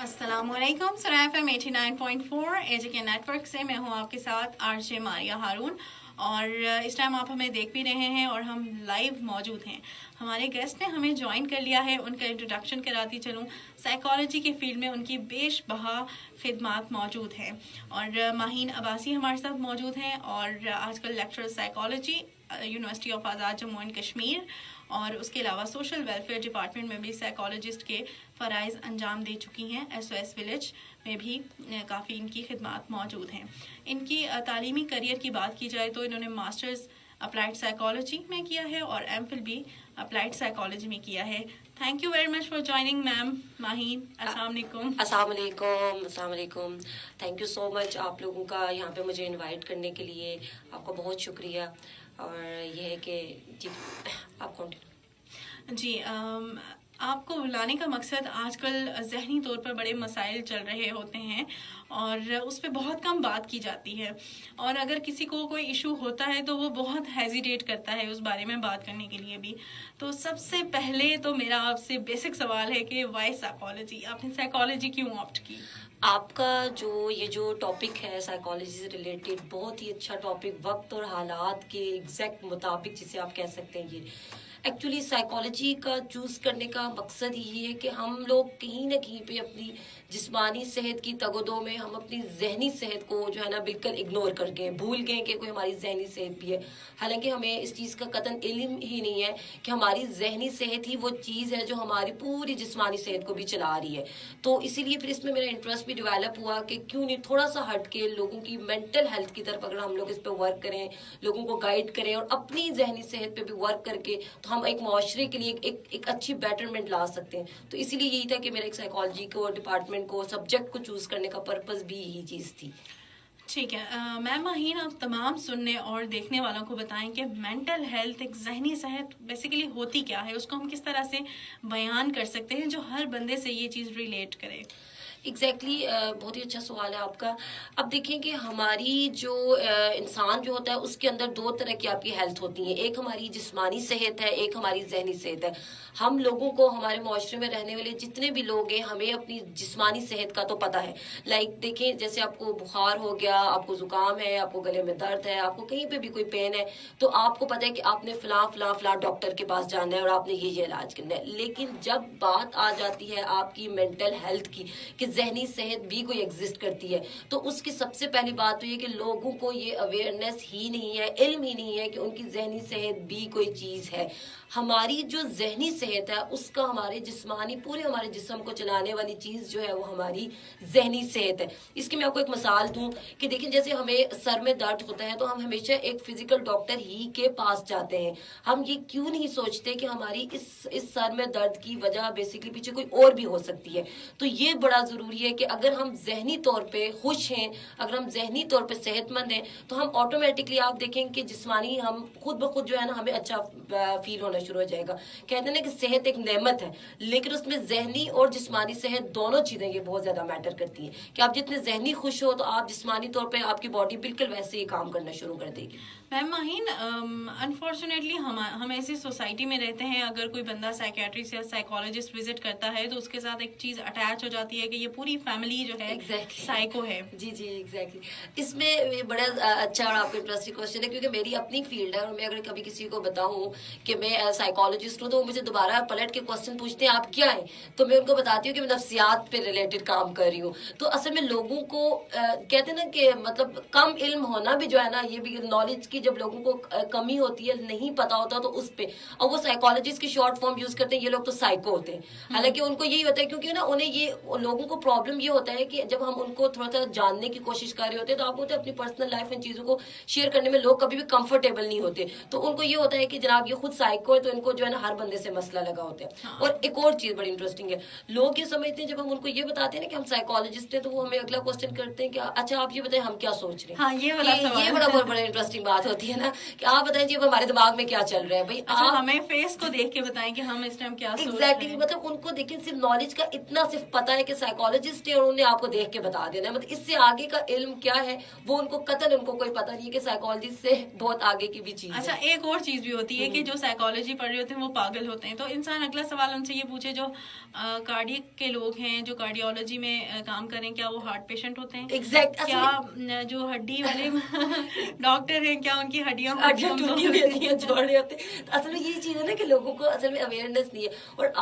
अस्सलाम वालेकुम। सराय FM 89.4 एजे के नेटवर्क से मैं हूं आपके साथ आरजे मारिया हारून, और इस टाइम आप हमें देख भी रहे हैं और हम लाइव मौजूद हैं। हमारे गेस्ट ने हमें ज्वाइन कर लिया है, उनका इंट्रोडक्शन कराती चलूँ। साइकोलॉजी के फील्ड में उनकी बेशबहा खिदमात मौजूद हैं, और माहीन अब्बासी हमारे साथ मौजूद हैं, और आजकल lecturer psychology university of Azad Jammu and Kashmir, और उसके अलावा सोशल वेलफेयर डिपार्टमेंट में भी साइकोलॉजिस्ट के फ़राइज़ अंजाम दे चुकी हैं। SOS विलेज में भी काफ़ी इनकी खिदमात मौजूद हैं। इनकी तालीमी करियर की बात की जाए तो इन्होंने मास्टर्स अप्लाइड साइकोलॉजी में किया है और MPhil भी अप्लाइड साइकोलॉजी में किया है। Thank you very much for joining ma'am. Maheen, अस्सलाम वालेकुम। अस्सलाम वालेकुम। थैंक यू सो मच आप लोगों का यहाँ पे मुझे इनवाइट करने के लिए, आपका बहुत शुक्रिया। और ये है कि जी आप कंटिन्यू। जी, आपको बुलाने का मकसद, आजकल ज़हनी तौर पर बड़े मसाइल चल रहे होते हैं और उस पर बहुत कम बात की जाती है, और अगर किसी को कोई इशू होता है तो वो बहुत हेजिटेट करता है उस बारे में बात करने के लिए भी। तो सबसे पहले तो मेरा आपसे बेसिक सवाल है कि वाई साइकोलॉजी, आपने साइकोलॉजी क्यों ऑप्ट की? आपका जो टॉपिक है साइकोलॉजी से रिलेटेड, बहुत ही अच्छा टॉपिक, वक्त और हालात के एग्जैक्ट मुताबिक जिसे आप कह सकते हैं। ये एक्चुअली साइकोलॉजी का चूज़ करने का मकसद ये है कि हम लोग कहीं ना कहीं पे अपनी जिस्मानी सेहत की तगोदो में हम अपनी जहनी सेहत को जो है ना बिल्कुल इग्नोर कर गए, भूल गए कि कोई हमारी जहनी सेहत भी है। हालांकि हमें इस चीज़ का कतन इल्म ही नहीं है कि हमारी जहनी सेहत ही वो चीज़ है जो हमारी पूरी जिस्मानी सेहत को भी चला रही है। तो इसीलिए फिर इसमें मेरा इंटरेस्ट भी डेवलप हुआ कि क्यों नहीं थोड़ा सा हट के लोगों की मेंटल हेल्थ की तरफ अगर हम लोग इस पर वर्क करें, लोगों को गाइड करें और अपनी जहनी सेहत पे भी वर्क करके तो हम एक मुआशरे के लिए एक अच्छी बेटरमेंट ला सकते हैं। तो इसीलिए यही था कि मेरा एक साइकोलॉजी को, डिपार्टमेंट को, सब्जेक्ट को चूज करने का पर्पस भी यही चीज़ थी। ठीक है मैम माहीन, आप तमाम सुनने और देखने वालों को बताएं कि मेंटल हेल्थ, एक जहनी सेहत बेसिकली होती क्या है, उसको हम किस तरह से बयान कर सकते हैं जो हर बंदे से ये चीज़ रिलेट करे। एग्जैक्टली बहुत ही अच्छा सवाल है आपका। अब देखिए कि हमारी जो इंसान जो होता है उसके अंदर दो तरह की आपकी हेल्थ होती है, एक हमारी जिस्मानी सेहत है, एक हमारी जहनी सेहत है। हम लोगों को, हमारे माशरे में रहने वाले जितने भी लोग हैं, हमें अपनी जिस्मानी सेहत का तो पता है। लाइक देखें, जैसे आपको बुखार हो गया, आपको जुकाम है, आपको गले में दर्द है, आपको कहीं पे भी कोई पेन है, तो आपको पता है कि आपने फलां फलां फलां डॉक्टर के पास जाना है और आपने ये इलाज करना है। लेकिन जब बात आ जाती है आपकी मेंटल हेल्थ की, कि जहनी सेहत भी कोई एग्जिस्ट करती है, तो उसकी सबसे पहली बात तो ये कि लोगों को ये अवेयरनेस ही नहीं है, इल्म ही नहीं है कि उनकी जहनी सेहत भी कोई चीज़ है। हमारी जो जहनी सेहत है उसका हमारे जिस्मानी, पूरे हमारे जिस्म को चलाने वाली चीज़ जो है वो हमारी जहनी सेहत है। इसकी मैं आपको एक मिसाल दूं कि देखिए, जैसे हमें सर में दर्द होता है तो हम हमेशा एक फिजिकल डॉक्टर ही के पास जाते हैं। हम ये क्यों नहीं सोचते कि हमारी इस सर में दर्द की वजह बेसिकली पीछे कोई और भी हो सकती है। तो ये बड़ा ज़रूरी है कि अगर हम जहनी तौर पे खुश हैं, अगर हम जहनी तौर पे सेहतमंद हैं, तो हम ऑटोमेटिकली, आप देखें कि जिस्मानी हम खुद ब खुद जो है ना हमें अच्छा फील होना शुरू हो जाएगा। कहते हैं ना कि सेहत एक नेमत है, लेकिन उसमें जहनी और जिस्मानी सेहत दोनों चीज़ें ये बहुत ज़्यादा मैटर करती हैं कि आप जितने जहनी खुश हो तो आप जिस्मानी तौर पे आपकी बॉडी बिल्कुल वैसे ही काम करना शुरू कर देगी। मैम माहीन, अनफॉर्चुनेटली हम ऐसी सोसाइटी में रहते हैं, अगर कोई बंदा साइकेट्रिस्ट या साइकोलॉजिस्ट विजिट करता है तो उसके साथ एक चीज़ अटैच हो जाती है कि ये पूरी फैमिली जो है साइको है। जी जी एग्जैक्टली। इसमें बड़ा अच्छा और आपका इंटरेस्टिंग क्वेश्चन है, क्योंकि मेरी अपनी फील्ड है और मैं अगर कभी किसी को बताऊं कि मैं साइकोलॉजिस्ट हूँ तो वो मुझे दोबारा पलट के क्वेश्चन पूछते हैं आप क्या है, तो मैं उनको बताती हूँ कि मैं नफ्सियात पे रिलेटेड काम कर रही हूँ। तो असल में लोगों को कहते हैं ना कि मतलब कम इल्म होना भी जो है ना, ये भी नॉलेज की जब लोगों को कमी होती है, नहीं पता होता तो उस पे, और वो साइकोलॉजिस्ट की शॉर्ट फॉर्म यूज करते हैं, ये लोग तो साइको होते हैं। हालांकि उनको यही होता है, क्योंकि ना उन्हें ये, लोगों को प्रॉब्लम ये होता है कि जब हम उनको थोड़ा सा जानने की कोशिश कर रहे होते हैं तो आप होते हैं अपनी पर्सनल लाइफ इन चीजों को शेयर करने में लोग कभी भी कंफर्टेबल नहीं होते। तो उनको ये होता है कि जनाब ये खुद साइको है, तो इनको जो है ना हर बंदे से मसला लगा होता है। और एक और चीज बड़ी इंटरेस्टिंग है, लोग ये समझते हैं जब हम उनको ये बताते हैं ना कि हम साइकोलॉजिस्ट हैं, तो वो हमें अगला क्वेश्चन करते हैं कि अच्छा आप ये बताएं हम क्या सोच रहे हैं। हाँ, ये बड़ा बहुत बड़ा इंटरेस्टिंग बात होती है ना कि आप बताएं जी हमारे दिमाग में क्या चल रहा है। भाई अच्छा, हमें फेस को देख के बताएं कि हम इस टाइम क्या सोच रहे हैं। मतलब उनको देखिए सिर्फ नॉलेज का इतना सिर्फ पता है कि साइकोलॉजी साइकोलॉजिस्ट है और उन्होंने आपको देख के बता देना है, मतलब इससे आगे का इल्म क्या है वो उनको कतन उनको कोई पता नहीं है कि साइकोलॉजिस्ट से बहुत आगे की भी चीज है। अच्छा, एक और चीज भी होती है कि जो साइकोलॉजी पढ़ रहे होते हैं वो पागल होते हैं, तो इंसान अगला सवाल उनसे ये पूछे जो कार्डियक के लोग हैं, जो कार्डियोलॉजी में काम करें, क्या वो हार्ट पेशेंट होते हैं? एग्जैक्ट, क्या जो हड्डी वाले डॉक्टर हैं, क्या उनकी हड्डियां टूटी हुई होती हैं, जोड़े होते हैं? असल में ये चीज है ना कि लोगों को असल में अवेयरनेस नहीं है। और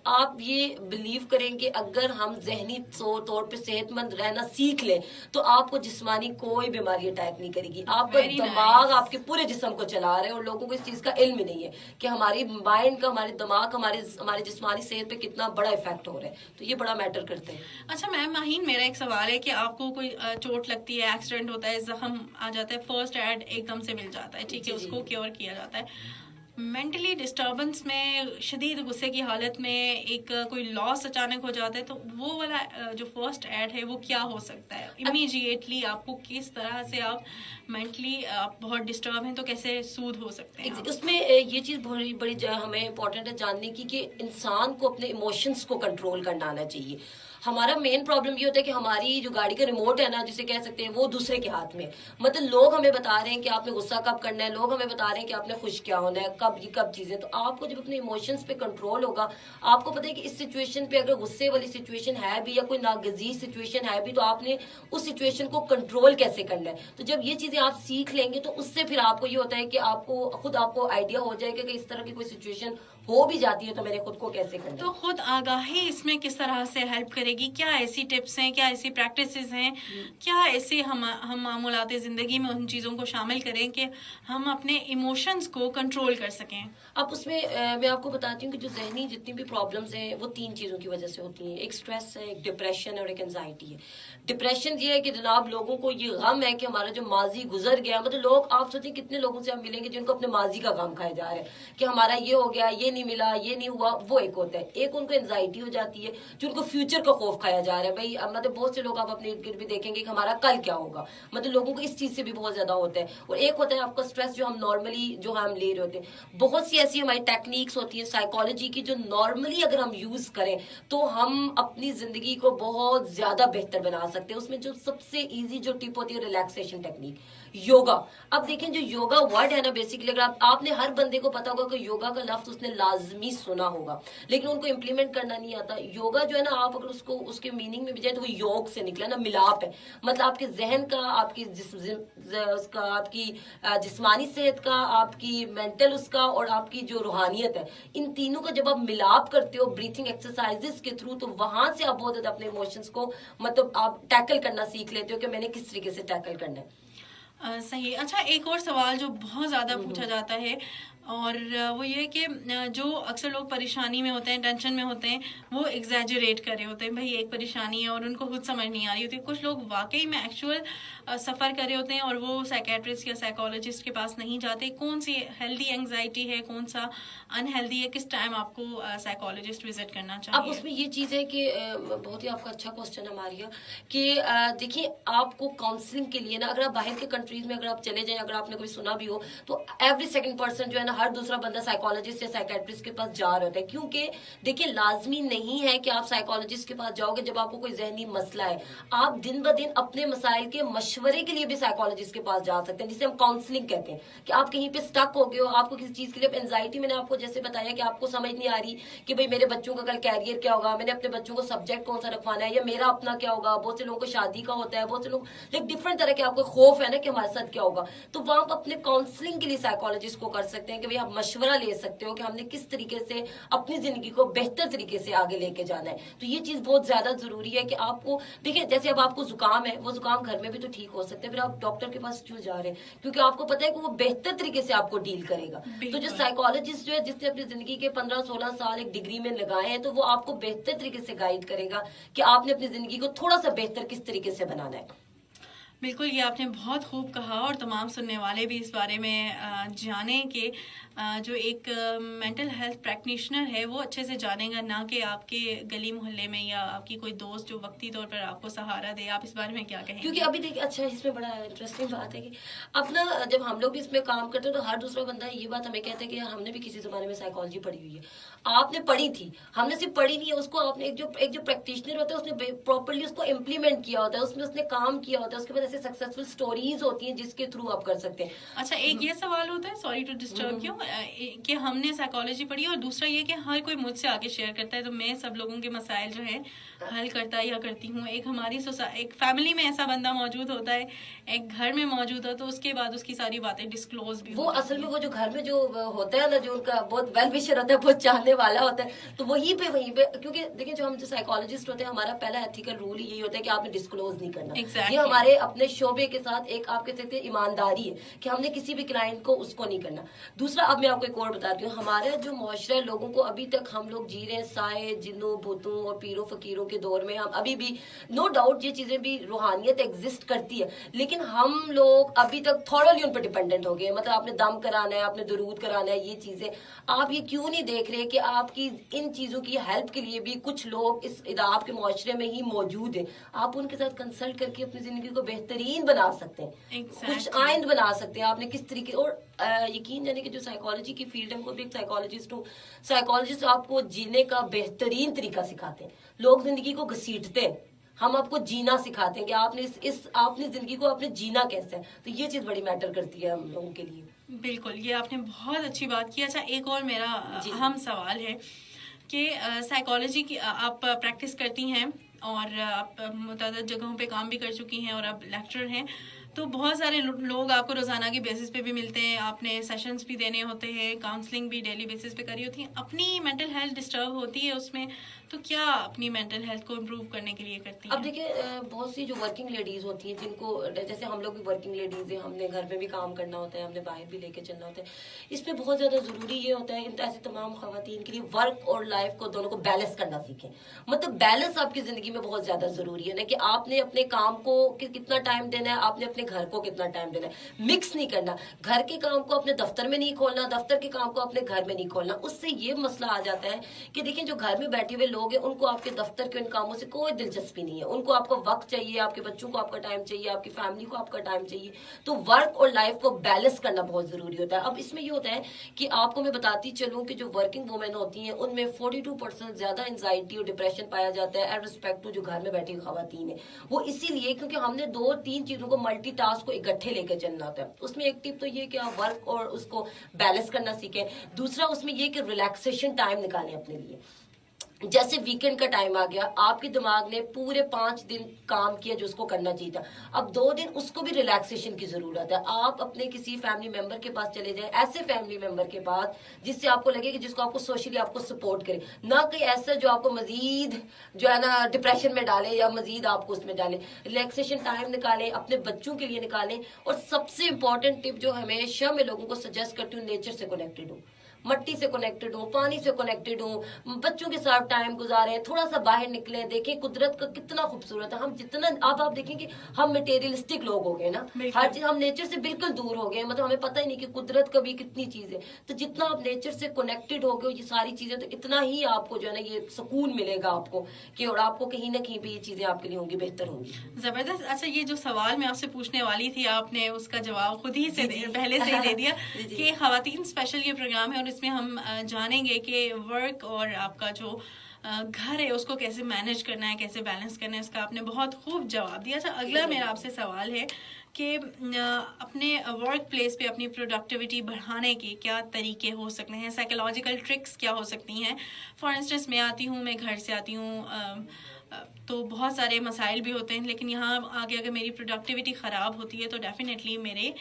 आप ये बिलीव करेंगे अगर हम जहनी तौर पे सेहतमंद रहना सीख लें तो आपको जिस्मानी कोई बीमारी अटैक नहीं करेगी। आपका दिमाग आपके पूरे जिस्म को चला रहे हैं और लोगों को इस चीज का इल्म ही नहीं है कि हमारी माइंड का, हमारे दिमाग, हमारे जिस्मानी सेहत पे कितना बड़ा इफेक्ट हो रहा है। तो ये बड़ा मैटर करते हैं। अच्छा मैम माहीन, मेरा एक सवाल है कि आपको कोई चोट लगती है, एक्सीडेंट होता है, जख्म आ जाता है, फर्स्ट एड एकदम से मिल जाता है, ठीक है, उसको क्योर किया जाता है। मेंटली डिस्टर्बेंस में, शदीद गुस्से की हालत में एक कोई लॉस अचानक हो जाता है, तो वो वाला जो फर्स्ट एड है वो क्या हो सकता है? इमीडिएटली आपको किस तरह से, आप मेंटली आप बहुत डिस्टर्ब हैं तो कैसे सूद हो सकते हैं? उसमें ये चीज बड़ी बड़ी हमें इम्पोर्टेंट है जानने की कि इंसान को अपने इमोशंस को कंट्रोल करना आना चाहिए। हमारा मेन प्रॉब्लम ये होता है कि हमारी जो गाड़ी का रिमोट है ना, जिसे कह सकते हैं, वो दूसरे के हाथ में। मतलब लोग हमें बता रहे हैं कि आपने गुस्सा कब करना है, लोग हमें बता रहे हैं कि आपने खुश क्या होना है, कब चीजें। तो आपको जब अपने इमोशंस पे कंट्रोल होगा, आपको पता है कि इस सिचुएशन पे अगर गुस्से वाली सिचुएशन है भी या कोई नागजीज सिचुएशन है भी, तो आपने उस सिचुएशन को कंट्रोल कैसे करना है। तो जब ये चीजें आप सीख लेंगे तो उससे फिर आपको ये होता है कि आपको आइडिया हो जाएगा कि इस तरह की कोई सिचुएशन हो भी जाती है तो मैंने खुद को कैसे करना है। तो खुद आगाही इसमें किस तरह से हेल्प करेगी? क्या ऐसी टिप्स हैं, क्या ऐसी प्रैक्टिसेस हैं, क्या ऐसे हम मामूलात जिंदगी में उन चीज़ों को शामिल करें कि हम अपने इमोशंस को कंट्रोल कर सकें? अब उसमें मैं आपको बताती हूँ कि जो जहनी जितनी भी प्रॉब्लम्स हैं वो 3 चीज़ों की वजह से होती हैं। एक स्ट्रेस है, एक डिप्रेशन है और एक एंजाइटी है। डिप्रेशन ये है कि जनाब लोगों को ये गम है कि हमारा जो माजी गुजर गया, मतलब लोग, आप सोचें कितने लोगों से हम मिलेंगे जिनको अपने माजी का गम खाया जा रहा है कि हमारा ये हो गया, ये नहीं मिला, ये नहीं हुआ। वो एक होता है। एक उनको एंजाइटी हो जाती है, जो उनको फ्यूचर का खौफ खाया जा रहा है। भाई मतलब बहुत से लोग आप अपने इर्द गिर्द भी देखेंगे कि हमारा कल क्या होगा, मतलब लोगों को इस चीज से भी बहुत ज्यादा होता है। और एक होता है आपका स्ट्रेस जो हम नॉर्मली जो हम ले रहे होते हैं। बहुत सी ऐसी हमारी टेक्निक्स होती है साइकोलॉजी की जो नॉर्मली अगर हम यूज करें तो हम अपनी जिंदगी को बहुत ज्यादा बेहतर बना सकते हैं। उसमें जो सबसे इजी जो टिप होती है रिलैक्सेशन टेक्निक, योगा। अब देखें जो योगा वर्ड है ना, बेसिकली अगर आपने हर बंदे को पता होगा कि योगा का लफ्ज उसने लाजमी सुना होगा, लेकिन उनको इंप्लीमेंट करना नहीं आता। योगा जो है ना, आप अगर उसको उसके मीनिंग में भी जाए तो वो योग से निकला ना, मिलाप है। मतलब आपके जहन का, आपकी उसका, आपकी जिस्मानी सेहत का, आपकी मेंटल उसका और आपकी जो रूहानियत है, इन तीनों का जब आप मिलाप करते हो ब्रीथिंग एक्सरसाइजेस के थ्रू, तो वहां से आप बहुत ज्यादा अपने इमोशंस को मतलब आप टैकल करना सीख लेते हो कि मैंने किस तरीके से टैकल करना है। सही। अच्छा, एक और सवाल जो बहुत ज़्यादा पूछा जाता है और वो ये कि जो अक्सर लोग परेशानी में होते हैं, टेंशन में होते हैं, वो एग्जैजरेट कर रहे होते हैं। भाई एक परेशानी है और उनको खुद समझ नहीं आ रही होती। कुछ लोग वाकई में एक्चुअल सफ़र कर रहे होते हैं और वो साइकेट्रिस्ट या साइकोलॉजिस्ट के पास नहीं जाते। कौन सी हेल्दी एंग्जाइटी है, कौन सा अनहेल्दी है, किस टाइम आपको साइकोलॉजिस्ट विजिट करना चाहिए? अब उसमें ये चीज़ है कि बहुत ही आपका अच्छा क्वेश्चन है मारिया कि देखिए आपको काउंसलिंग के लिए ना, अगर आप बाहर के कंट्रीज में अगर आप चले जाएं, अगर आपने कोई सुना भी हो, तो एवरी सेकंड पर्सन जो है ना, हर दूसरा बंदा साइकोलॉजिस्ट या साइकेट्रिस्ट के पास जा रहा होता है। क्योंकि देखिए लाजमी नहीं है कि आप साइकोलॉजिस्ट के पास जाओगे जब आपको कोई जहनी मसला है। आप दिन ब दिन अपने मसाइल के मशवरे के लिए भी साइकोलॉजिस्ट के पास जा सकते हैं, जिसे हम काउंसलिंग कहते हैं। कि आप कहीं पे स्टक हो गए हो, आपको किसी चीज के लिए एंजाइटी, मैंने आपको जैसे बताया कि आपको समझ नहीं आ रही कि भाई मेरे बच्चों का कल कैरियर क्या होगा, मैंने अपने बच्चों को सब्जेक्ट कौन सा रखवाना है, या मेरा अपना क्या होगा। बहुत से लोगों को शादी का होता है, बहुत से लोग लाइक डिफरेंट तरह के आपको खौफ है ना कि हमारे साथ क्या होगा। तो वहां आप अपने काउंसलिंग के लिए साइकोलॉजिस्ट को कर सकते हैं कि भाई आप मशवरा ले सकते हो कि हमने किस तरीके से अपनी जिंदगी को बेहतर तरीके से आगे लेके जाना है। तो ये चीज बहुत ज्यादा जरूरी है कि आपको देखिए, जैसे अब आपको जुकाम है, वो जुकाम घर में भी तो ठीक हो सकते हैं, फिर आप डॉक्टर के पास क्यों जा रहे हैं? क्योंकि आपको पता है कि वो बेहतर तरीके से आपको डील करेगा। तो जो साइकोलॉजिस्ट जो है, जिसने अपनी जिंदगी के 15-16 साल एक डिग्री में लगाए हैं, तो वो आपको बेहतर तरीके से गाइड करेगा कि आपने अपनी जिंदगी को थोड़ा सा बेहतर किस तरीके से बनाना है। बिल्कुल, ये आपने बहुत खूब कहा और तमाम सुनने वाले भी इस बारे में जानें कि जो एक मेंटल हेल्थ प्रैक्टिशनर है वो अच्छे से जानेगा, ना कि आपके गली मोहल्ले में या आपकी कोई दोस्त जो वक्ती तौर पर आपको सहारा दे। आप इस बारे में क्या कहेंगे? क्योंकि अभी देखिए, अच्छा इसमें बड़ा इंटरेस्टिंग बात है कि अपना जब हम लोग भी इसमें काम करते हैं तो हर दूसरा बंदा ये बात हमें कहता है कि यार हमने भी किसी ज़माने में साइकोलॉजी पढ़ी हुई है। आपने पढ़ी थी, हमने सिर्फ पढ़ी नहीं है उसको, आपने एक जो प्रैक्टिशनर होता है उसने प्रॉपरली उसको इम्प्लीमेंट किया होता है, उसमें उसने काम किया होता है, उसके बाद ऐसे सक्सेसफुल स्टोरीज होती हैं जिसके थ्रू आप कर सकते हैं। अच्छा, एक ये सवाल होता है, सॉरी टू डिस्टर्ब यू, कि हमने साइकोलॉजी पढ़ी और दूसरा ये कि हर कोई मुझसे आके शेयर करता है तो मैं सब लोगों के मसाइल जो है हल करता या करती हूँ। एक हमारी एक फैमिली में ऐसा बंदा मौजूद होता है, एक घर में मौजूद हो, तो उसके बाद उसकी सारी बातें डिस्क्लोज भी वो हो असल में वो जो घर में जो होता है ना, जो उनका बहुत वेल विशर होता है, बहुत चाहने वाला होता है, तो वहीं पे क्योंकि देखिए जो हम जो साइकोलॉजिस्ट होते हैं हमारा पहला एथिकल रूल यही होता है कि आपने डिस्क्लोज नहीं करना। Exactly. ये हमारे अपने शोबे के साथ एक आप कह सकते हैं ईमानदारी है कि हमने किसी भी क्लाइंट को उसको नहीं करना। दूसरा, अब मैं आपको एक और बताती हूँ, हमारा जो मुआशरा है, लोगों को अभी तक हम लोग जी रहे हैं साए जिन्नों भूतों और पीरों फकीरों के दौर में। हम अभी भी नो डाउट ये चीजें भी, रूहानियत एग्जिस्ट करती है, लेकिन हम लोग अभी तक थॉरली उन पर डिपेंडेंट हो गए। मतलब आपने दम कराना है, आपने दुरूद कराना है, ये चीजें आप ये क्यों नहीं देख रहे कि आपकी इन चीजों की हेल्प के लिए भी कुछ लोग इस आपके मुआशरे में ही मौजूद है। आप उनके साथ कंसल्ट करके अपनी जिंदगी को बेहतरीन बना सकते हैं, कुछ आइंद बना सकते हैं। आपने किस तरीके, और यकीन जाने कि जो साइकोलॉजी की फील्ड है, मैं भी एक साइकोलॉजिस्ट हूँ। साइकोलॉजिस्ट आपको जीने का बेहतरीन तरीका सिखाते हैं। लोग जिंदगी को घसीटते हैं, हम आपको जीना सिखाते हैं कि आपने आपने जिंदगी को आपने जीना कैसे है। तो ये चीज बड़ी मैटर करती है हम लोगों के लिए। बिल्कुल, ये आपने बहुत अच्छी बात की। अच्छा, एक और मेरा अहम सवाल है कि साइकोलॉजी की आप प्रैक्टिस करती हैं और आप मुतअद्दिद जगहों पे काम भी कर चुकी हैं और आप लेक्चरर हैं, तो बहुत सारे लोग आपको रोज़ाना की बेसिस पे भी मिलते हैं, आपने सेशंस भी देने होते हैं, काउंसलिंग भी डेली बेसिस पे करी होती है। अपनी मेंटल हेल्थ डिस्टर्ब होती है उसमें, तो क्या अपनी मेंटल हेल्थ को इम्प्रूव करने के लिए करती हैं? अब देखिए, बहुत सी जो वर्किंग लेडीज होती हैं, जिनको जैसे हम लोग भी वर्किंग लेडीज हैं, हमने घर में भी काम करना होता है, हमने बाहर भी लेके चलना होता है। इसमें बहुत ज्यादा जरूरी ये होता है ऐसे तमाम खवातीन के लिए वर्क और लाइफ को दोनों को बैलेंस करना सीखें। मतलब बैलेंस आपकी जिंदगी में बहुत ज्यादा जरूरी है ना, कि आपने अपने काम को कितना टाइम देना है, आपने अपने घर को कितना टाइम देना है। मिक्स नहीं करना, घर के काम को अपने दफ्तर में नहीं खोलना, दफ्तर के काम को अपने घर में नहीं खोलना। उससे ये मसला आ जाता है कि देखिए, जो घर में बैठे हुए लोग हैं उनको आपके दफ्तर के उन कामों से कोई दिलचस्पी नहीं है, उनको आपका वक्त चाहिए, आपके बच्चों को आपका टाइम चाहिए, आपकी फैमिली को आपका टाइम चाहिए। तो वर्क और लाइफ को बैलेंस करना बहुत जरूरी होता है। अब इसमें ये होता है कि आपको मैं बताती चलूं कि जो वर्किंग वुमेन होती हैं उनमें 42% ज्यादा एंजाइटी और डिप्रेशन पाया जाता है एज रिस्पेक्ट टू जो घर में बैठी हुई खवातीन है। वो इसीलिए क्योंकि हमने 2-3 चीजों को मल्टीटास्क को इकट्ठे लेकर चलना होता है। उसमें एक टिप तो ये कि आप वर्क और उसको बैलेंस करना सीखें। दूसरा उसमें ये कि रिलैक्सेशन टाइम निकालें अपने लिए। जैसे वीकेंड का टाइम आ गया, आपके दिमाग ने पूरे 5 दिन काम किया जो उसको करना चाहिए था, अब 2 दिन उसको भी रिलैक्सेशन की जरूरत है। आप अपने किसी फैमिली मेंबर के पास चले जाएं, ऐसे फैमिली मेंबर के पास जिससे आपको लगे कि जिसको आपको सोशली आपको सपोर्ट करे, ना कि ऐसा जो आपको मजीद जो है ना डिप्रेशन में डाले या मजीद आपको उसमें डाले। रिलैक्सेशन टाइम निकालें, अपने बच्चों के लिए निकालें। और सबसे इंपॉर्टेंट टिप जो हमेशा मैं लोगों को सजेस्ट करती हूँ, नेचर से कनेक्टेड हूँ, मट्टी से कनेक्टेड हूँ, पानी से कनेक्टेड हूँ, बच्चों के साथ टाइम गुजारें, थोड़ा सा बाहर निकले, देखें कुदरत का कितना खूबसूरत है। हम जितना अब आप देखेंगे हम मटेरियलिस्टिक लोग हो गए ना, हर चीज हम नेचर से बिल्कुल दूर हो गए। मतलब हमें पता ही नहीं कि कुदरत का भी कितनी चीज है। तो जितना आप नेचर से कनेक्टेड हो गए ये सारी चीजें, तो इतना ही आपको जो है ना ये सुकून मिलेगा आपको, कि और आपको कहीं ना कहीं भी ये चीजें आपके लिए होंगी, बेहतर होंगी। जबरदस्त। अच्छा, ये जो सवाल मैं आपसे पूछने वाली थी आपने उसका जवाब खुद ही से पहले से ही दे दिया कि खवातीन स्पेशल ये प्रोग्राम है और इसमें हम जानेंगे कि वर्क और आपका जो घर है उसको कैसे मैनेज करना है, कैसे बैलेंस करना है। इसका आपने बहुत खूब जवाब दिया। अच्छा, अगला मेरा आपसे सवाल है कि अपने वर्क प्लेस पे अपनी प्रोडक्टिविटी बढ़ाने के क्या तरीके हो सकते हैं, साइकोलॉजिकल ट्रिक्स क्या हो सकती हैं। फॉर इंस्टेंस मैं आती हूँ, मैं घर से आती हूँ तो बहुत सारे मसाइल भी होते हैं, लेकिन यहाँ आगे अगर मेरी प्रोडक्टिविटी ख़राब होती है तो डेफिनेटली मेरे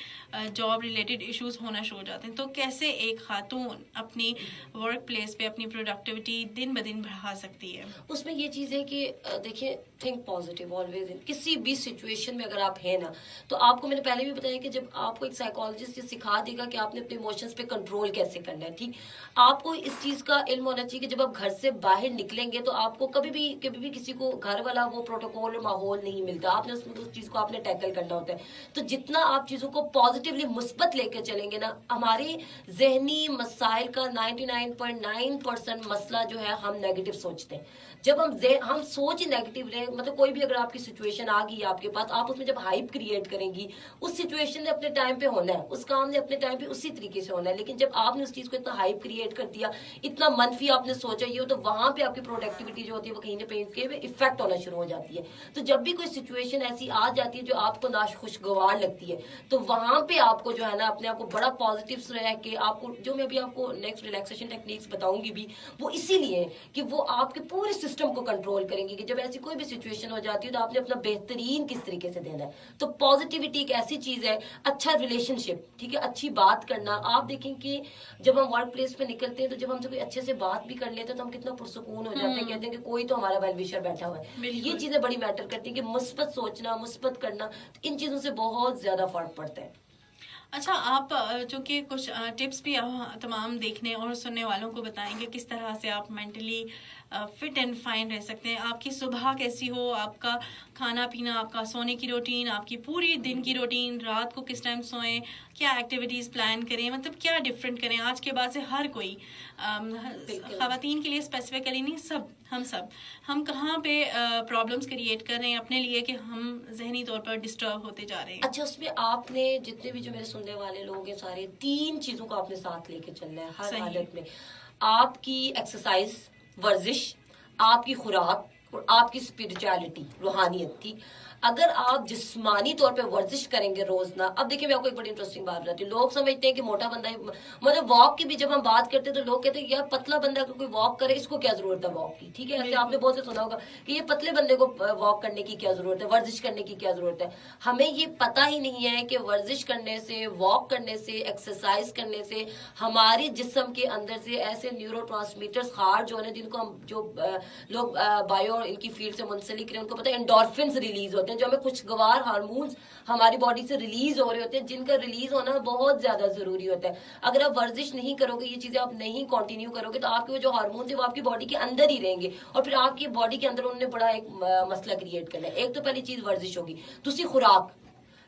जॉब रिलेटेड इश्यूज होना शुरू हो जाते हैं। तो कैसे एक खातून अपनी वर्क प्लेस पे अपनी प्रोडक्टिविटी दिन ब दिन बढ़ा सकती है? उसमें ये चीज़ है कि देखिए, थिंक पॉजिटिव ऑलवेज। इन किसी भी सिचुएशन में अगर आप हैं ना, तो आपको मैंने पहले भी बताया कि जब आपको एक साइकोलॉजिस्ट ये सिखा देगा कि आपने अपने इमोशंस पे कंट्रोल कैसे करना है, ठीक, आपको इस चीज़ का इल्म होना चाहिए कि जब आप घर से बाहर निकलेंगे तो आपको कभी भी किसी को घर वाला वो प्रोटोकॉल और माहौल नहीं मिलता, आपने उस चीज को आपने टैकल करना होता है। तो जितना आप चीजों को पॉजिटिवली मुस्बत लेके चलेंगे ना, हमारे जहनी मसाइल का 99.9% मसला जो है हम नेगेटिव सोचते हैं। जब हम सोच ही नेगेटिव रहे, मतलब कोई भी अगर आपकी सिचुएशन आ गई आपके पास, आप उसमें जब हाइप क्रिएट करेंगी, उस सिचुएशन ने अपने टाइम पे होना है, उस काम ने अपने टाइम पे उसी तरीके से होना है। लेकिन जब आपने उस चीज को इतना हाइप क्रिएट कर दिया, इतना मनफी आपने सोचा ये हो, तो वहां पे आपकी प्रोडक्टिविटी जो होती है वो कहीं ना कहीं इफेक्ट होना शुरू हो जाती है। तो जब भी कोई सिचुएशन ऐसी आ जाती है जो आपको नाखुशगवार लगती है, तो वहां पे आपको जो है ना अपने आप को बड़ा पॉजिटिव रह के, आपको जो मैं भी आपको नेक्स्ट रिलैक्सेशन टेक्निक्स बताऊंगी भी, वो इसीलिए कि वो आपके पूरे सिस्टम को कंट्रोल करेंगे कि जब ऐसी कोई भी सिचुएशन हो जाती है तो आपने अपना बेहतरीन किस तरीके से देना है। तो पॉजिटिविटी एक ऐसी चीज है, अच्छा रिलेशनशिप, ठीक है, अच्छी बात करना। आप देखें कि जब हम वर्क प्लेस पे निकलते हैं तो जब हमसे कोई अच्छे से बात भी कर लेते हैं तो हम कितना पुरसुकून हो जाते हैं, कहते हैं कि कोई तो हमारा वेल विशर बैठा हुआ है। ये चीजें बड़ी मैटर करती है कि मुस्बत सोचना, मुस्बत करना, तो इन चीजों से बहुत ज्यादा फर्क पड़ता है। अच्छा, आप चूंकि कुछ टिप्स भी तमाम देखने और सुनने वालों को बताएंगे किस तरह से आप मेंटली फिट एंड फाइन रह सकते हैं, आपकी सुबह कैसी हो, आपका खाना पीना, आपका सोने की रूटीन, आपकी पूरी दिन की रूटीन, रात को किस टाइम सोएं, क्या एक्टिविटीज़ प्लान करें, मतलब क्या डिफरेंट करें। आज के बाद से हर कोई ख़वातीन के लिए स्पेसिफिकली नहीं, हम कहाँ पे प्रॉब्लम्स क्रिएट कर रहे हैं अपने लिए कि हम जहनी तौर पर डिस्टर्ब होते जा रहे हैं। अच्छा, उसमें आपने जितने भी जो मेरे सुनने वाले लोग हैं सारे 3 चीजों को आपने साथ लेके चलना है हर हालत में। आपकी एक्सरसाइज, वर्जिश, आपकी खुराक और आपकी स्पिरिचुअलिटी, रूहानियत। ठीक, अगर आप जिस्मानी तौर पे वर्जिश करेंगे रोज ना, अब देखिए मैं आपको एक बड़ी इंटरेस्टिंग बात बताती हूँ। लोग समझते हैं कि मोटा बंदा, मतलब वॉक की भी जब हम बात करते हैं तो लोग कहते हैं यार पतला बंदा अगर कोई वॉक करे इसको क्या जरूरत है वॉक की, ठीक है। ऐसे आपने बहुत से सुना होगा कि ये पतले बंदे को वॉक करने की क्या जरूरत है, वर्जिश करने की क्या जरूरत है। हमें ये पता ही नहीं है कि वर्जिश करने से, वॉक करने से, एक्सरसाइज करने से हमारे जिस्म के अंदर से ऐसे न्यूरोट्रांसमीटर्स खारिज होने, जिनको हम जो लोग बायो इनकी फील्ड से मुंसलिक रहे, उनको पता है एंडोर्फिन्स रिलीज होते हैं, जो हमें खुशगवार हार्मोन्स हमारी बॉडी से रिलीज हो रहे होते हैं, जिनका रिलीज होना बहुत ज्यादा जरूरी होता है। अगर आप वर्जिश नहीं करोगे, ये चीजें आप नहीं कंटिन्यू करोगे, तो आपके वो जो हार्मोन्स है वो आपकी बॉडी के अंदर ही रहेंगे और फिर आपकी बॉडी के अंदर उन्होंने बड़ा एक मसला क्रिएट करना है। एक तो पहली चीज वर्जिश होगी, दूसरी खुराक,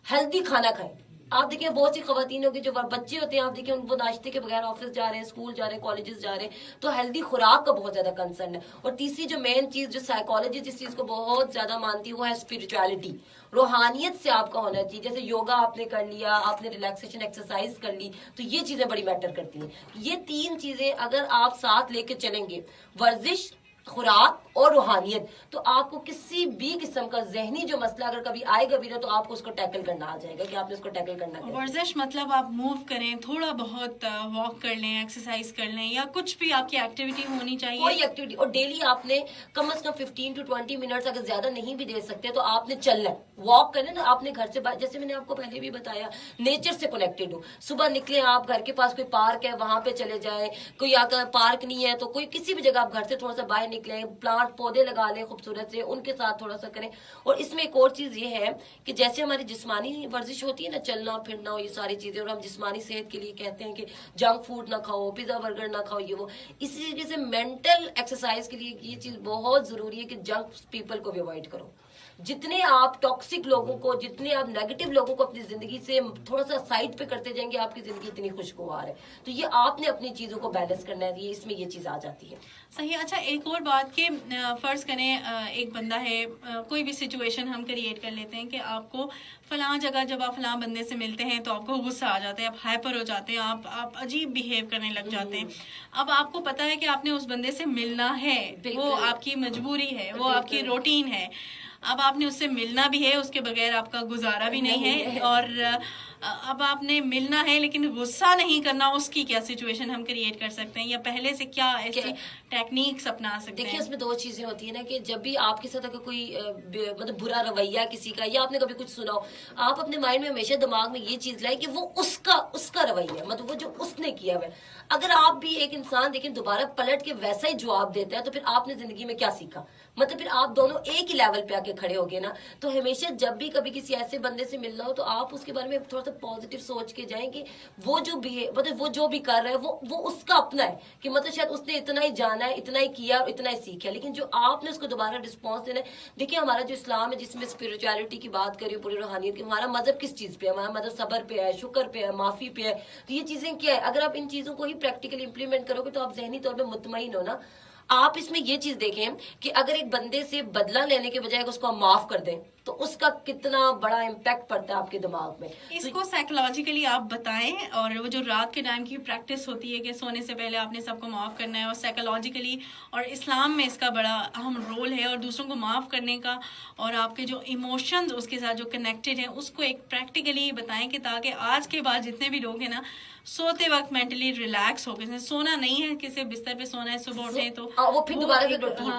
हेल्दी खाना खाएं। आप देखिए बहुत सी खवातीन होगी जो बच्चे होते हैं, आप देखिए उनको नाश्ते के बगैर ऑफिस जा रहे हैं, स्कूल जा रहे हैं, कॉलेजेस जा रहे हैं, तो हेल्दी खुराक का बहुत ज्यादा कंसर्न है। और तीसरी जो मेन चीज जो साइकोलॉजी जिस चीज को बहुत ज्यादा मानती है वो है स्पिरिचुअलिटी, रूहानियत से आपका होना चाहिए। जैसे योगा आपने कर लिया, आपने रिलैक्सेशन एक्सरसाइज कर ली, तो ये चीजें बड़ी मैटर करती हैं। ये 3 चीजें अगर आप साथ लेके चलेंगे, वर्जिश, खुराक और रूहानियत, तो आपको किसी भी किस्म का जहनी जो मसला अगर कभी आएगा भी ना, तो आपको उसको टैकल करना आ जाएगा कि आपने उसको टैकल करना है। वर्जिश मतलब आप मूव करें, थोड़ा बहुत वॉक कर लें, एक्सरसाइज कर लें, या कुछ भी आपकी एक्टिविटी होनी चाहिए, कोई एक्टिविटी। और डेली आपने कम से कम 15 to 20 मिनट्स, अगर ज्यादा नहीं भी दे सकते तो आपने चलना है, वॉक करना ना। आपने घर से बाहर, जैसे मैंने आपको पहले भी बताया, नेचर से कनेक्टेड हो। सुबह निकले आप, घर के पास कोई पार्क है वहां पे चले जाए, कोई अगर पार्क नहीं है तो कोई किसी भी जगह आप घर से थोड़ा सा बाहर निकले, प्लांट पौधे लगा लें खूबसूरत से, उनके साथ थोड़ा सा करें। और इसमें एक और चीज ये है कि जैसे हमारी जिस्मानी वर्जिश होती है ना, चलना फिरना, ये सारी चीजें, और हम जिस्मानी सेहत के लिए कहते हैं कि जंक फूड ना खाओ, पिज्जा बर्गर ना खाओ, ये वो, इसी तरीके से मेंटल एक्सरसाइज के लिए ये चीज बहुत जरूरी है कि जंक पीपल को भी अवॉइड करो। जितने आप टॉक्सिक लोगों को, जितने आप नेगेटिव लोगों को अपनी जिंदगी से थोड़ा सा साइड पे करते जाएंगे, आपकी जिंदगी इतनी खुशगवार है। तो ये आपने अपनी चीजों को बैलेंस करना है, ये इसमें ये चीज आ जाती है। सही। अच्छा, एक और बात कि फर्ज करें एक बंदा है, कोई भी सिचुएशन हम क्रिएट कर लेते हैं कि आपको फलां जगह जब आप फलां बंदे से मिलते हैं तो आपको गुस्सा आ जाता है, आप हाइपर हो जाते हैं, आप अजीब बिहेव करने लग जाते हैं। अब आपको पता है कि आपने उस बंदे से मिलना है, वो आपकी मजबूरी है, वो आपकी रूटीन है, अब आपने उससे मिलना भी है, उसके बगैर आपका गुजारा भी नहीं है, और अब आपने मिलना है लेकिन गुस्सा नहीं करना, उसकी क्या सिचुएशन हम क्रिएट कर सकते हैं, या पहले से क्या ऐसी टेक्निक्स अपना सकते हैं? देखिए इसमें 2 चीजें होती है ना, कि जब भी आपके साथ अगर कोई मतलब बुरा रवैया किसी का, या आपने कभी कुछ सुना हो, आप अपने माइंड में हमेशा दिमाग में ये चीज लाए कि वो उसका रवैया, मतलब वो जो उसने किया हुआ है। अगर आप भी एक इंसान देखिए दोबारा पलट के वैसा ही जवाब देता है, तो फिर आपने जिंदगी में क्या सीखा? मतलब फिर आप दोनों एक ही लेवल पे आके खड़े हो गए ना। तो हमेशा जब भी कभी किसी ऐसे बंदे से मिलना हो तो आप उसके बारे में थोड़ा सा مطلب پازیٹیو سوچ کے جائیں کہ وہ جو بھی مطلب وہ جو بھی کر رہا ہے وہ اس کا اپنا ہے، کہ مطلب شاید اس نے اتنا ہی جانا ہے، اتنا ہی کیا اور اتنا ہی سیکھا، لیکن جو آپ نے اس کو دوبارہ رسپانس دینا ہے. دیکھیں ہمارا جو اسلام ہے جس میں اسپرچویلٹی کی بات کری پوری روحانیت کی، ہمارا مذہب کس چیز پہ ہے؟ ہمارا مذہب صبر پہ ہے، شکر پہ ہے، معافی پہ ہے. تو یہ چیزیں کیا ہے؟ اگر آپ ان چیزوں کو ہی پریکٹیکلی امپلیمنٹ کرو گے تو آپ ذہنی طور پہ مطمئن ہو نا. آپ اس میں یہ چیز دیکھیں کہ اگر ایک بندے سے بدلہ لینے کے بجائے اس کو ہم معاف کر دیں تو اس کا کتنا بڑا امپیکٹ پڑتا ہے آپ کے دماغ میں. اس کو سائیکولوجیکلی آپ بتائیں، اور وہ جو رات کے ٹائم کی پریکٹس ہوتی ہے کہ سونے سے پہلے آپ نے سب کو معاف کرنا ہے، اور سائیکولوجیکلی اور اسلام میں اس کا بڑا اہم رول ہے، اور دوسروں کو معاف کرنے کا، اور آپ کے جو ایموشنز اس کے ساتھ جو کنیکٹڈ ہیں اس کو ایک پریکٹیکلی بتائیں کہ تاکہ آج کے بعد جتنے بھی لوگ ہیں نا سوتے وقت مینٹلی ریلیکس ہو کے، سونا نہیں ہے کسی بستر پہ سونا ہے، صبح اٹھیں تو وہ پھر دوبارہ سے روٹین.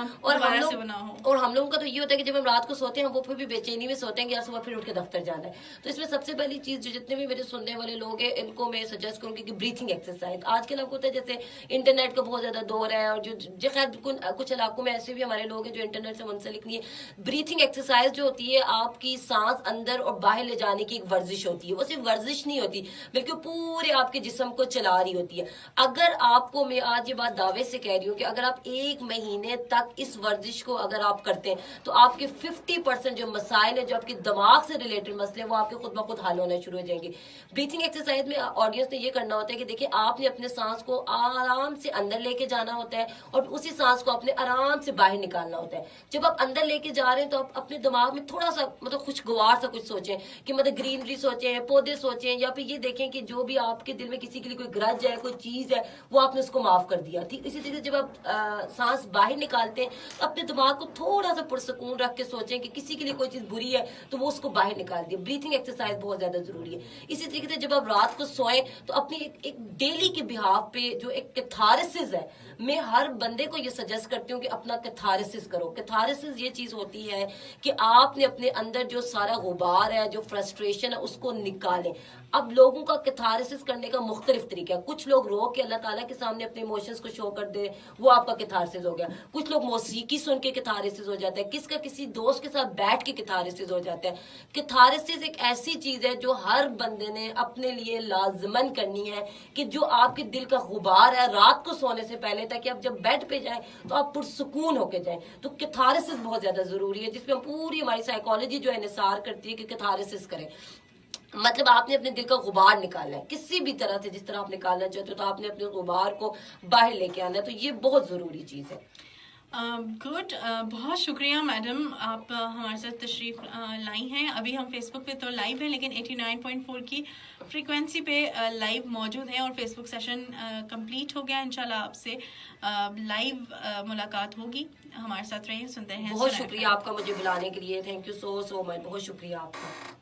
اور ہم لوگوں کا تو یہ ہوتا ہے کہ جب ہم رات کو سوتے ہیں وہ پھر بھی بے چینی میں سوتے ہیں کہ یار صبح پھر اٹھ کے دفتر جانا ہے. تو اس میں سب سے پہلی چیز جو جتنے بھی میرے سننے والے لوگ ہیں ان کو میں سجیسٹ کروں گی کہ بریتھنگ ایکسرسائز. آج کل آپ کو ہوتا ہے جیسے انٹرنیٹ کا بہت زیادہ دور ہے، اور جو خیر کچھ علاقوں میں ایسے بھی ہمارے لوگ ہیں جو انٹرنیٹ سے منسلک نہیں ہے. بریتھنگ ایکسرسائز جو ہوتی ہے آپ کی سانس اندر اور باہر لے جانے کی ایک ورزش ہوتی ہے. وہ صرف ورزش نہیں ہوتی بلکہ پورے آپ کے جسم کو چلا رہی ہوتی ہے. اگر آپ کو میں آج یہ بات دعوے سے کہہ رہی ہوں کہ اگر آپ 1 مہینے تک اس ورزش کو اگر آپ کرتے ہیں تو آپ کے 50% جو مسائل ہیں جو آپ کے دماغ سے ریلیٹڈ مسئلے وہ آپ کے خود بخود حل ہونا شروع ہو جائیں گے. بریتھنگ ایکسرسائز میں آڈینس نے یہ کرنا ہوتا ہے کہ دیکھیں آپ نے اپنے سانس کو آرام سے اندر لے کے جانا ہوتا ہے اور اسی سانس کو اپنے آرام سے باہر نکالنا ہوتا ہے. جب آپ اندر لے کے جا رہے ہیں تو آپ اپنے دماغ میں تھوڑا سا مطلب خوشگوار سا کچھ سوچیں کہ مطلب گرینری سوچیں، پودے سوچیں، یا پھر یہ دیکھیں کہ جو بھی آپ کے دل میں کسی کے لیے کوئی گرج ہے، کوئی چیز ہے، وہ آپ نے اس کو معاف کر دیا. ٹھیک اسی طریقے سے جب آپ سانس باہر نکالتے ہیں تو اپنے دماغ کو تھوڑا سا پرسکون رکھ کے سوچیں کہ کسی کے لیے کوئی چیز بری ہے تو وہ اس کو باہر نکال دیا. بریتھنگ ایکسرسائز بہت زیادہ ضروری ہے. اسی طریقے سے جب آپ رات کو سوئیں تو اپنی ایک ڈیلی کے بہاف پہ جو ایک کیتھارسس ہے، میں ہر بندے کو یہ سجیسٹ کرتی ہوں کہ اپنا کیتھارسس کرو. کیتھارسس یہ چیز ہوتی ہے کہ آپ نے اپنے اندر جو سارا غبار ہے، جو فرسٹریشن ہے، اس کو نکالیں. اب لوگوں کا کیتھارسس کرنے کا مختلف طریقہ ہے. کچھ لوگ رو کے اللہ تعالیٰ کے سامنے اپنے ایموشنز کو شو کر دے، وہ آپ کا کیتھارسس ہو گیا. کچھ لوگ موسیقی سن کے کیتھارسس ہو جاتا ہے، کس کا کسی دوست کے ساتھ بیٹھ کے کیتھارسس ہو جاتا ہے. کیتھارسس ایک ایسی چیز ہے جو ہر بندے نے اپنے لیے لازمن کرنی ہے کہ جو آپ کے دل کا غبار ہے رات کو سونے سے پہلے، تاکہ آپ جب بیڈ پہ جائیں تو آپ پرسکون ہو کے جائیں. تو کیتھارسس بہت زیادہ ضروری ہے، جس پہ پوری ہماری سائیکالوجی جو ہے انحصار کرتی ہے کہ کیتھارسس کریں. مطلب آپ نے اپنے دل کا غبار نکالنا ہے کسی بھی طرح سے، جس طرح آپ نکالنا چاہتے ہو، تو آپ نے اپنے غبار کو باہر لے کے آنا ہے. تو یہ بہت ضروری چیز ہے. گڈ. بہت شکریہ میڈم، آپ ہمارے ساتھ تشریف لائی ہیں. ابھی ہم فیس بک پہ تو لائیو ہیں لیکن 89.4 کی فریکوینسی پہ لائیو موجود ہیں، اور فیس بک سیشن کمپلیٹ ہو گیا. انشاءاللہ آپ سے لائیو ملاقات ہوگی. ہمارے ساتھ رہیں، سنتے ہیں. بہت شکریہ آپ کا مجھے بلانے کے لیے. تھینک یو سو مچ. بہت شکریہ آپ کا.